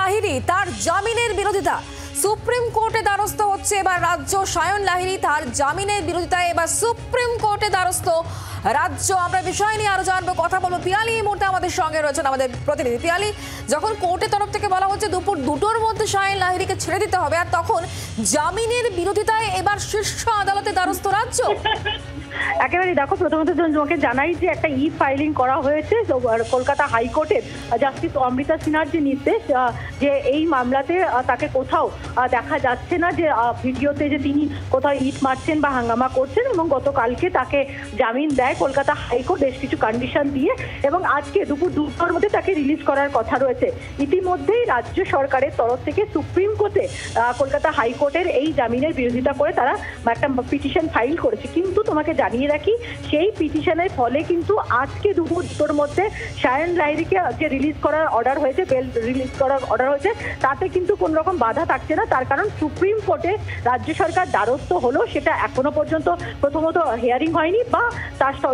লাহিড়ী তার জামিনের বিরোধিতা সুপ্রিম কোর্টে দ্বারস্থ হচ্ছে এবার রাজ্য। সায়ন লাহিড়ী তার জামিনের বিরোধিতায় এবার সুপ্রিম কোর্টে দ্বারস্থ রাজ্য। আমরা বিষয় নিয়ে আরো জানবো, কথা বলবো। পিয়ালি এই মুহূর্তে আমাদের সঙ্গে রয়েছেন, আমাদের প্রতিনিধি। পিয়ালি, যখন কোর্টের তরফ থেকে বলা হচ্ছে দুপুর 2টোর মধ্যে সায়ন লাহিড়ীকে ছেড়ে দিতে হবে, আর তখন জামিনের বিরোধিতায় এবার শীর্ষ আদালতে দ্বারস্থ রাজ্য। একেবারে দেখো, প্রথমত তোমাকে জানাই যে একটা ফাইলিং করা হয়েছে কলকাতা হাইকোর্টের জাস্টিস অমৃতা সিনহার যে নির্দেশ, যে এই মামলাতে তাকে কোথাও দেখা যাচ্ছে না যে ভিডিওতে যে তিনি কোথাও ইট মারছেন বা হাঙ্গামা করছেন, এবং গতকালকে তাকে জামিন দেয় কলকাতা হাইকোর্ট বেশ কিছু কন্ডিশন দিয়ে, এবং আজকে দুপুর 2টোর মধ্যে তাকে রিলিজ করার কথা রয়েছে। ইতিমধ্যেই রাজ্য সরকারের তরফ থেকে সুপ্রিম কোর্টে কলকাতা হাইকোর্টের এই জামিনের বিরোধিতা করে তারা একটা পিটিশন ফাইল করেছে। কিন্তু তোমাকে জানিয়ে রাখি, সেই পিটিশনের ফলে কিন্তু আজকে দুপুর 2টোর মধ্যে সায়ন লাহিড়ীকে যে রিলিজ করার অর্ডার হয়েছে, বেল রিলিজ করার অর্ডার হয়েছে, তাতে কিন্তু কোনো রকম বাধা থাকছে না। তার কারণ সুপ্রিম কোর্টে রাজ্য সরকার দ্বারস্থ হলো, সেটা এখনো পর্যন্ত প্রথমত হিয়ারিং হয়নি, বা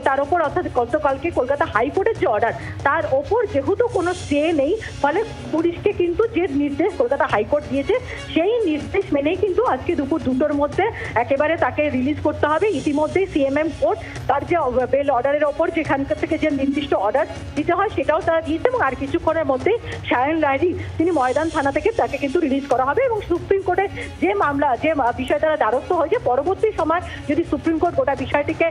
তার ওপর অর্থাৎ গতকালকে কলকাতা হাইকোর্টের যে অর্ডার তার ওপর যেহেতু কোনো স্টে নেই, ফলে পুলিশকে কিন্তু যে নির্দেশ কলকাতা হাইকোর্ট দিয়েছে সেই নির্দেশ মেনেই কিন্তু আজকে দুপুর 2টোর মধ্যে একেবারে তাকে রিলিজ করতে হবে। ইতিমধ্যেই সিএমএম কোর্ট তার যে বেল অর্ডারের ওপর যেখানকার থেকে যে নির্দিষ্ট অর্ডার দিতে হয় সেটাও তারা দিয়েছে, এবং আর কিছুক্ষণের মধ্যেই সায়ন লাহিড়ী তিনি ময়দান থানা থেকে তাকে কিন্তু রিলিজ করা হবে। এবং সুপ্রিম কোর্টে যে মামলা, যে বিষয় তারা দ্বারস্থ হয়েছে, পরবর্তী সময় যদি সুপ্রিম কোর্ট গোটা বিষয়টিকে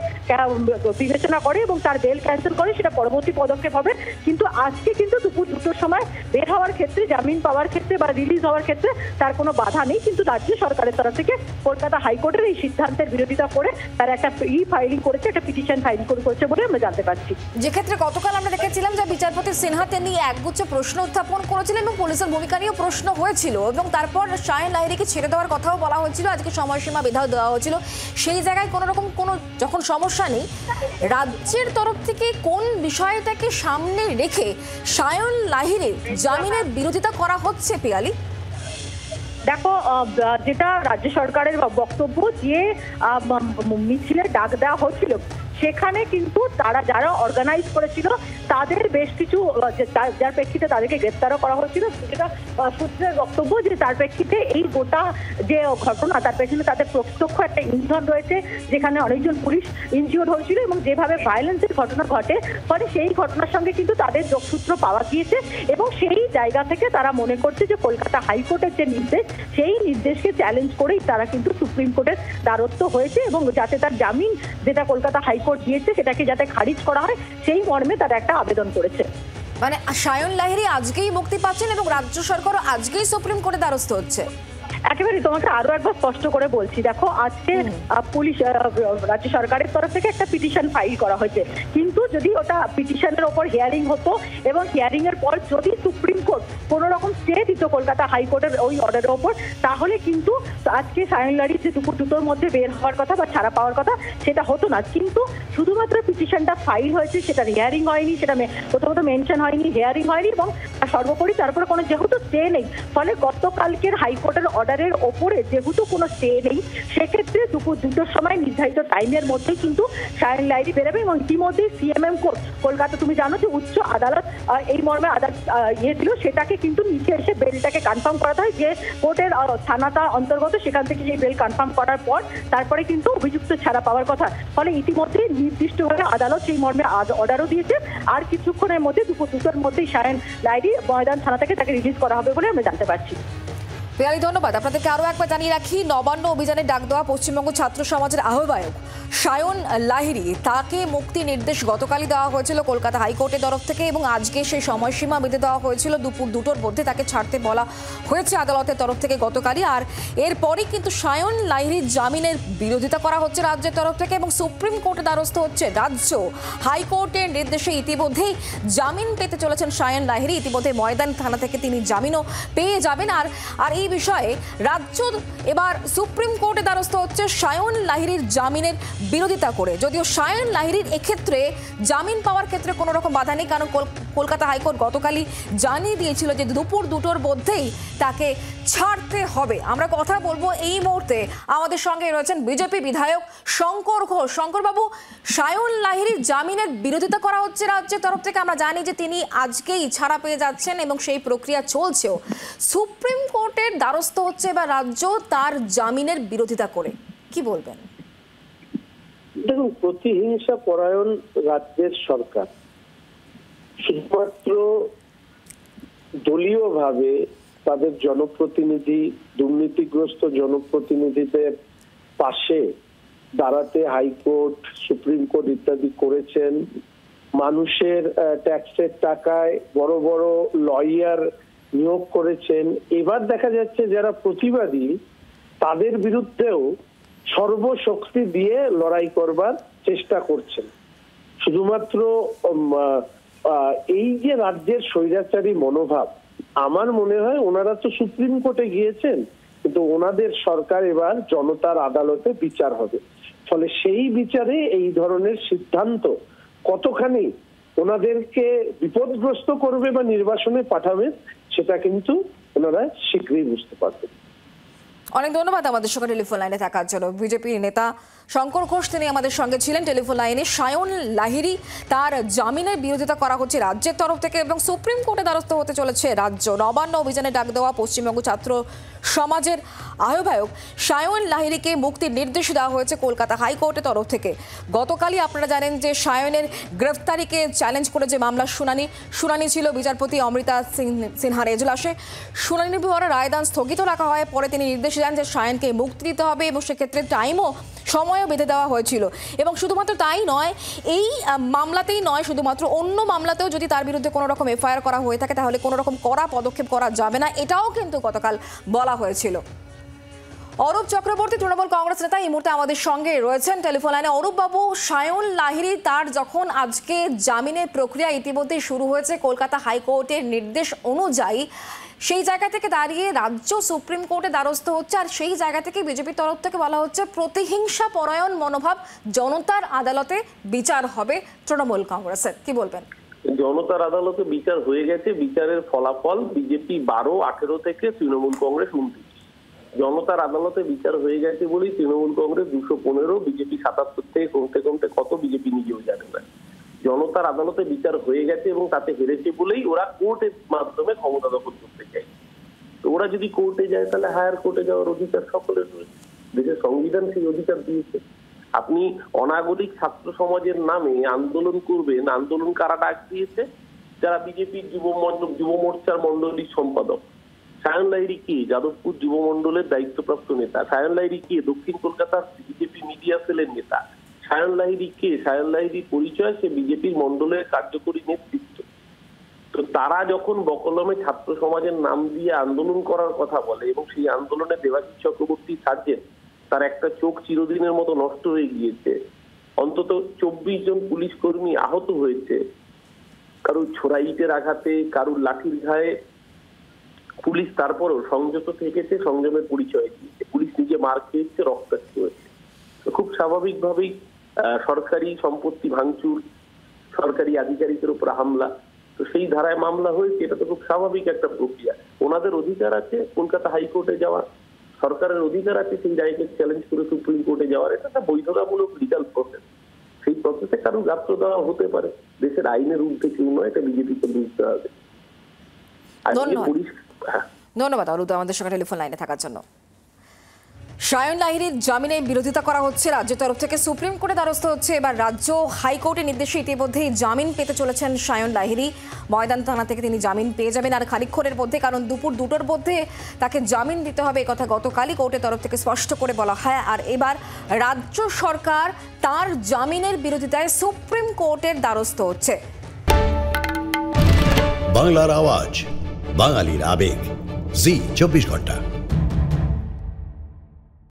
বিবেচনা করে এবং তার বেল ক্যান্সেল করে, সেটা পরবর্তী পদক্ষেপ হবে। কিন্তু আজকে কিন্তু দুপুর 2টোর সময় বের হওয়ার ক্ষেত্রে, জামিন পাওয়ার ক্ষেত্রে বা রিলিজ হওয়ার ক্ষেত্রে তার কোনো বাধা নেই। কিন্তু রাজ্য সরকারের তরফ থেকে কলকাতা হাইকোর্টের এই সিদ্ধান্তের বিরোধিতা করে তারা একটা ফাইলিং করেছে, একটা পিটিশন ফাইল করেছে বলে আমরা জানতে পারছি। যে ক্ষেত্রে গতকাল আমরা দেখেছিলাম যে বিচারপতি সিনহা তিনি একগুচ্ছ প্রশ্ন উত্থাপন করেছিলেন এবং পুলিশের ভূমিকা নিয়েও প্রশ্ন হয়েছিল, এবং তারপর সায়ন লাহিড়ীকে ছেড়ে দেওয়ার কথাও বলা হয়েছিল, আজকে সময়সীমা বিধাও দেওয়া হয়েছিল। সেই জায়গায় কোনো রকম কোনো যখন সমস্যা নেই, রাজ্যের তরফ থেকে কোন বিষয়টাকে সামনে রেখে সায়ন লাহিড়ীর জামিনের বিরোধিতা করা হচ্ছে পিয়ালি? দেখো, যেটা রাজ্য সরকারের বক্তব্য, যে মিছিলের ডাক দেওয়া হচ্ছিল সেখানে কিন্তু তারা যারা অর্গানাইজ করেছিল তাদের বেশ কিছু, যার প্রেক্ষিতে তাদেরকে গ্রেপ্তারও করা হয়েছিল, যেটা সূত্রের বক্তব্য যে তার প্রেক্ষিতে এই গোটা যে ঘটনা, তার পেছনে তাদের প্রত্যক্ষ একটা ইন্ধন রয়েছে, যেখানে অনেকজন পুলিশ ইনজিওর্ড হয়েছিল, এবং যেভাবে ভায়োলেন্সের ঘটনা ঘটে, ফলে সেই ঘটনার সঙ্গে কিন্তু তাদের যোগসূত্র পাওয়া গিয়েছে। এবং সেই জায়গা থেকে তারা মনে করছে যে কলকাতা হাইকোর্টের যে নির্দেশ, সেই নির্দেশকে চ্যালেঞ্জ করেই তারা কিন্তু সুপ্রিম কোর্টের দ্বারস্থ হয়েছে, এবং যাতে তার জামিন যেটা কলকাতা হাইকোর্ট দিয়েছে সেটাকে যাতে খারিজ করা হয় সেই মর্মে তারা একটা আবেদন করেছে। মানে সায়ন লাহিড়ী আজকেই মুক্তি পাচ্ছেন এবং রাজ্য সরকারও আজকেই সুপ্রিম কোর্টে দ্বারস্থ হচ্ছে। একেবারে তোমাকে আরো একবার স্পষ্ট করে বলছি, দেখো আজকে পুলিশ রাজ্য সরকারের তরফ থেকে একটা পিটিশন ফাইল করা হয়েছে, কিন্তু যদি ওটা পিটিশনের ওপর হিয়ারিং হতো এবং হিয়ারিং এর পর যদি সুপ্রিম কোর্ট কোনো রকম স্টে দিত কলকাতা হাইকোর্টের ওই অর্ডারের ওপর, তাহলে কিন্তু আজকে সায়ন লাহিড়ী যে দুপুর 2টোর মধ্যে বের হওয়ার কথা বা ছাড়া পাওয়ার কথা সেটা হতো না। কিন্তু শুধুমাত্র পিটিশনটা ফাইল হয়েছে, সেটা হিয়ারিং হয়নি, সেটা প্রথমত মেনশন হয়নি, হিয়ারিং হয়নি, এবং সর্বোপরি তারপরে কোনো যেহেতু স্টে নেই, ফলে গতকালকের হাইকোর্টের অর্ডারের ওপরে যেহেতু কোনো স্টে নেই, সেক্ষেত্রে দুপুর 2টোর সময় নির্ধারিত টাইমের মধ্যেই কিন্তু সায়ন লাহিড়ী বেরোবে। এবং ইতিমধ্যেই সিএমএম কোর্ট কলকাতা, তুমি জানো যে উচ্চ আদালত এই মর্মে ছিল, সেটাকে কিন্তু নিচে এসে বেলটাকে কনফার্ম করাতে হয়, যে কোর্টের থানাটা অন্তর্গত, সেখান থেকে সেই বেল কনফার্ম করার পর তারপরে কিন্তু অভিযুক্ত ছাড়া পাওয়ার কথা। ফলে ইতিমধ্যেই নির্দিষ্টভাবে আদালত সেই মর্মে অর্ডারও দিয়েছে, আর কিছুক্ষণের মধ্যে দুপুর 2টোর মধ্যেই সায়ন লাহিড়ী ময়দান থানা থেকে তাকে রিলিজ করা হবে বলে আমরা জানতে পারছি। পিয়ালি, ধন্যবাদ। আপনাদেরকে আরও একবার জানিয়ে রাখি, নবান্ন অভিযানে ডাক দেওয়া পশ্চিমবঙ্গ ছাত্র সমাজের আহ্বায়ক সায়ন লাহিড়ী, তাকে মুক্তি নির্দেশ গতকালই দেওয়া হয়েছিল কলকাতা হাইকোর্টের তরফ থেকে, এবং আজকে সেই সময়সীমা বেঁধে দেওয়া হয়েছিল দুপুর 2টোর মধ্যে তাকে ছাড়তে বলা হয়েছে আদালতের তরফ থেকে গতকালই। আর এরপরই কিন্তু সায়ন লাহিড়ীর জামিনের বিরোধিতা করা হচ্ছে রাজ্যের তরফ থেকে, এবং সুপ্রিম কোর্টে দ্বারস্থ হচ্ছে রাজ্য। হাইকোর্টের নির্দেশে ইতিমধ্যেই জামিন পেতে চলেছেন সায়ন লাহিড়ী, ইতিমধ্যে ময়দান থানা থেকে তিনি জামিনও পেয়ে যাবেন। আর এই বিষয়ে রাজ্য এবার সুপ্রিম কোর্টে দ্বারস্থ হচ্ছে সায়ন লাহিড়ীর জামিনের বিরোধিতা করে। যদিও সায়ন লাহিড়ীর এক্ষেত্রে জামিন পাওয়ার ক্ষেত্রে কোনো রকম বাধা নেই, কারণ কলকাতা হাইকোর্ট গতকালই জানিয়ে দিয়েছিল যে দুপুর 2টোর মধ্যেই তাকে ছাড়তে হবে। আমরা কথা বলবো এই মুহূর্তে, আমাদের সঙ্গে রয়েছেন বিজেপি বিধায়ক শঙ্কর ঘোষ। শঙ্করবাবু, সায়ন লাহিড়ীর জামিনের বিরোধিতা করা হচ্ছে রাজ্যের তরফ থেকে। আমরা জানি যে তিনি আজকেই ছাড়া পেয়ে যাচ্ছেন এবং সেই প্রক্রিয়া চলছেও। সুপ্রিম কোর্টের দ্বারস্থ হচ্ছে এবার রাজ্য তার জামিনের বিরোধিতা করে, কি বলবেন? দেখুন, প্রতিহিংসা পরায়ণ রাজ্যের সরকার শুধুমাত্র দলীয়ভাবে তাদের জনপ্রতিনিধি, দুর্নীতিগ্রস্ত জনপ্রতিনিধিদের পাশে দাঁড়াতে হাইকোর্ট, সুপ্রিম কোর্ট ইত্যাদি করেছেন। মানুষের ট্যাক্সের টাকায় বড় বড় লয়ার নিয়োগ করেছেন। এবার দেখা যাচ্ছে যারা প্রতিবাদী তাদের বিরুদ্ধেও সর্বশক্তি দিয়ে লড়াই করবার চেষ্টা করছেন। শুধুমাত্র এই যে রাজ্যের স্বৈরাচারী মনোভাব, আমার মনে হয় ওনারা তো সুপ্রিম কোর্টে গিয়েছেন, কিন্তু ওনাদের সরকার এবার জনতার আদালতে বিচার হবে। ফলে সেই বিচারে এই ধরনের সিদ্ধান্ত কতখানি ওনাদেরকে বিপদগ্রস্ত করবে বা নির্বাসনে পাঠাবে সেটা কিন্তু ওনারা শীঘ্রই বুঝতে পারবেন। অনেক ধন্যবাদ আমাদের সঙ্গে টেলিফোন লাইনে থাকার জন্য। বিজেপি নেতা শঙ্কর ঘোষ তিনি আমাদের সঙ্গে ছিলেন টেলিফোন লাইনে। সায়ন লাহিড়ী, তার জামিনের বিরোধিতা করা হচ্ছে রাজ্যের তরফ থেকে এবং সুপ্রিম কোর্টে দ্বারস্থ হতে চলেছে রাজ্য। নবান্ন অভিযানে ডাক দেওয়া পশ্চিমবঙ্গ ছাত্র সমাজের আহ্বায়ক সায়ন লাহিড়ীকে মুক্তির নির্দেশ দেওয়া হয়েছে কলকাতা হাইকোর্টের তরফ থেকে। গতকালই আপনারা জানেন যে সায়নের গ্রেফতারিকে চ্যালেঞ্জ করে যে মামলার শুনানি ছিল বিচারপতি অমৃতা সিনহার এজলাসে, শুনানির পর রায়দান স্থগিত রাখা হয়। পরে তিনি নির্দেশ দেন যে সায়নকে মুক্তি দিতে হবে এবং সেক্ষেত্রে সময়ও বেঁধে দেওয়া হয়েছিল। এবং শুধুমাত্র তাই নয়, এই মামলাতেই নয়, শুধুমাত্র অন্য মামলাতেও যদি তার বিরুদ্ধে কোনো রকম এফআইআর করা হয়ে থাকে তাহলে কোনো রকম কড়া পদক্ষেপ করা যাবে না, এটাও কিন্তু গতকাল বলা হয়েছিল। অরূপ চক্রবর্তী তৃণমূল কংগ্রেস নেতা এই মুহূর্তে আমাদের সঙ্গে রয়েছেন টেলিফোন লাইনে। অরূপ বাবু, সায়ন লাহিড়ী তার যখন আজকে জামিনের প্রক্রিয়া ইতিমধ্যে শুরু হয়েছে কলকাতা হাইকোর্টের নির্দেশ অনুযায়ী, সেই জায়গা থেকে দাঁড়িয়ে রাজ্য সুপ্রিম কোর্টে দ্বারস্থ হচ্ছে, আর সেই জায়গা থেকে বিজেপির তরফ থেকে বলা হচ্ছে প্রতিহিংসা পরায়ণ মনোভাব, জনতার আদালতে বিচার হবে তৃণমূল কংগ্রেসের, কি বলবেন? জনতার আদালতে বিচার হয়ে গেছে। বিচারের ফলাফল বিজেপি 12, 18 থেকে তৃণমূল কংগ্রেস 29। জনতার আদালতে বিচার হয়ে গেছে বলেই তৃণমূল কংগ্রেস 215, বিজেপি 77 থেকে কমতে কমতে কত বিজেপি নিজেও জানে না। জনতার আদালতে বিচার হয়ে গেছে এবং তাতে হেরেছে বলেই ওরা কোর্টের মাধ্যমে ক্ষমতা দখল করতে চায়। তো ওরা যদি কোর্টে যায় তাহলে হায়ার কোর্টে যাওয়ার অধিকার সকলের রয়েছে, দেশের সংবিধান সেই অধিকার দিয়েছে। আপনি অনাগরিক ছাত্র সমাজের নামে আন্দোলন করবেন, আন্দোলন কারা ডাক দিয়েছে? যারা বিজেপির যুব মোর্চার মন্ডলীর সম্পাদক। সায়ন লাহিড়ী কি? যাদবপুর যুব মন্ডলের দায়িত্বপ্রাপ্ত নেতা। সায়ন লাহিড়ী কি? দক্ষিণ কলকাতার বিজেপি মিডিয়া সেলের নেতা। সায়ন লাহিড়ী কে? সায়ন লাহিড়ীর পরিচয় সে বিজেপির মন্ডলের কার্যকরী নেতৃত্ব। তো তারা যখন বকলমে ছাত্র সমাজের নাম দিয়ে আন্দোলন করার কথা বলে এবং সেই আন্দোলনে দেবাশিস চক্রবর্তী সার্জেন, তার একটা চোখ চিরদিনের মতো নষ্ট হয়ে গিয়েছে, অন্তত 24 জন পুলিশ কর্মী আহত হয়েছে, কারুর ছোড়া ইটের আঘাতে, কারুর লাঠির ঘায়ে, পুলিশ তারপরও সংযত থেকেছে, সংযমের পরিচয় দিয়েছে। পুলিশ নিজে মার খেয়েছে, রক্তাক্ত হয়েছে। খুব স্বাভাবিকভাবেই সরকারি সম্পত্তি ভাঙচুর, সরকারি আধিকারিকের উপর হামলা, তো সেই ধারায় মামলা হয়েছে। এটা তো খুব স্বাভাবিক একটা প্রক্রিয়া। ওনাদের অধিকার আছে কলকাতা হাইকোর্টে যাওয়ার, সরকারের অধিকার আছে সেই রায়কে চ্যালেঞ্জ করে সুপ্রিম কোর্টে যাওয়ার। এটা একটা বৈধতামূলক লিগাল প্রসেস। সেই প্রসেসে কারো গাত্র দেওয়া হতে পারে, দেশের আইনের ঊর্ধ্বে কেউ নয়, এটা বিজেপিকে বুঝতে হবে। ধন্যবাদ অরূপ আমাদের সঙ্গে টেলিফোন লাইনে থাকার জন্য। সায়ন লাহিড়ীর জামিনের বিরোধিতা করা হচ্ছে রাজ্য তরফ থেকে, সুপ্রিম কোর্টে দ্বারস্থ হচ্ছে এবার রাজ্য। হাইকোর্টের নির্দেশে ইতিমধ্যেই জামিন পেতে চলেছেন সায়ন লাহিড়ী। ময়দান থানা থেকে তিনি জামিন পেয়ে যাবেন আর খানিকক্ষণের মধ্যে, কারণ দুপুর 2টোর মধ্যে তাকে জামিন দিতে হবে, কথা গতকালই কোর্টের তরফ থেকে স্পষ্ট করে বলা হয়। আর এবার রাজ্য সরকার তার জামিনের বিরোধিতায় সুপ্রিম কোর্টের দ্বারস্থ হচ্ছে। বাংলার আওয়াজ, বাঙালির আবেগ, জি 24 ঘন্টা।